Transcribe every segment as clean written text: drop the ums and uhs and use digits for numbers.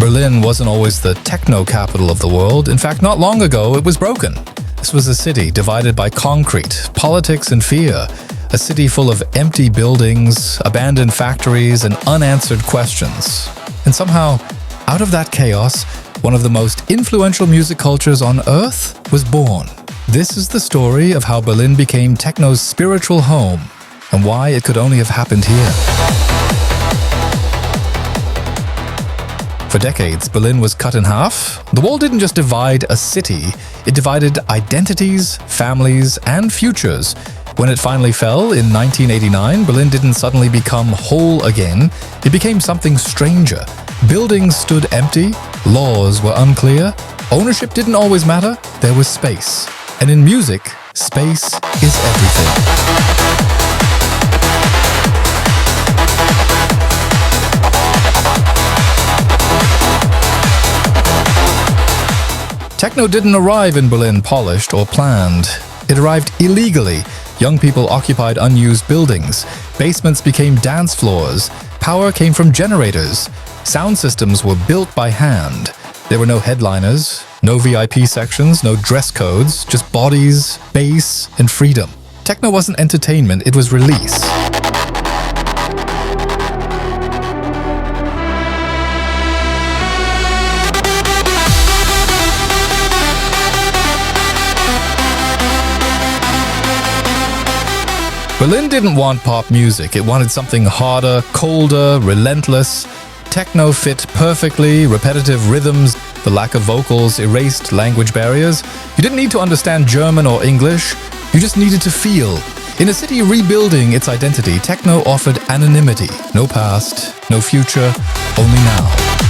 Berlin wasn't always the techno capital of the world. In fact, not long ago, it was broken. This was a city divided by concrete, politics, and fear. A city full of empty buildings, abandoned factories, and unanswered questions. And somehow, out of that chaos, one of the most influential music cultures on Earth was born. This is the story of how Berlin became techno's spiritual home, and why it could only have happened here. For decades, Berlin was cut in half. The wall didn't just divide a city, it divided identities, families, and futures. When it finally fell in 1989, Berlin didn't suddenly become whole again, it became something stranger. Buildings stood empty, laws were unclear, ownership didn't always matter, there was space. And in music, space is everything. Techno didn't arrive in Berlin polished or planned. It arrived illegally. Young people occupied unused buildings. Basements became dance floors. Power came from generators. Sound systems were built by hand. There were no headliners, no VIP sections, no dress codes, just bodies, bass, and freedom. Techno wasn't entertainment, it was release. Berlin didn't want pop music, it wanted something harder, colder, relentless. Techno fit perfectly, repetitive rhythms, the lack of vocals erased language barriers. You didn't need to understand German or English, you just needed to feel. In a city rebuilding its identity, techno offered anonymity. No past, no future, only now.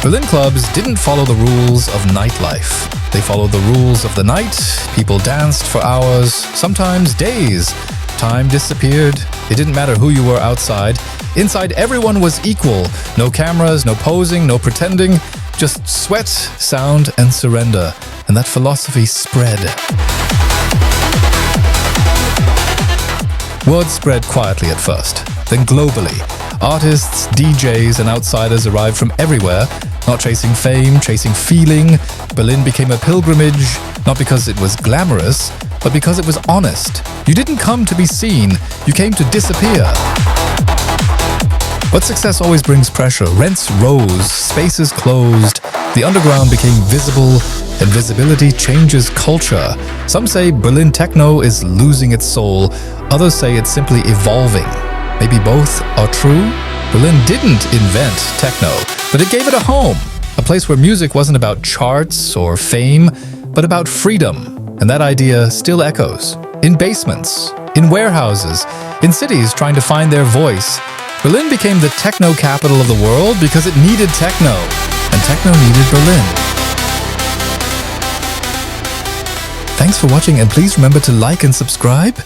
Berlin clubs didn't follow the rules of nightlife. They followed the rules of the night. People danced for hours, sometimes days. Time disappeared. It didn't matter who you were outside. Inside, everyone was equal. No cameras, no posing, no pretending. Just sweat, sound, and surrender. And that philosophy spread. Word spread quietly at first, then globally. Artists, DJs, and outsiders arrived from everywhere, not chasing fame, chasing feeling. Berlin became a pilgrimage, not because it was glamorous, but because it was honest. You didn't come to be seen, you came to disappear. But success always brings pressure. Rents rose, spaces closed, the underground became visible, and visibility changes culture. Some say Berlin techno is losing its soul, others say it's simply evolving. Maybe both are true? Berlin didn't invent techno, but it gave it a home. A place where music wasn't about charts or fame, but about freedom. And that idea still echoes. In basements, in warehouses, in cities trying to find their voice. Berlin became the techno capital of the world because it needed techno, and techno needed Berlin. Thanks for watching, and please remember to like and subscribe.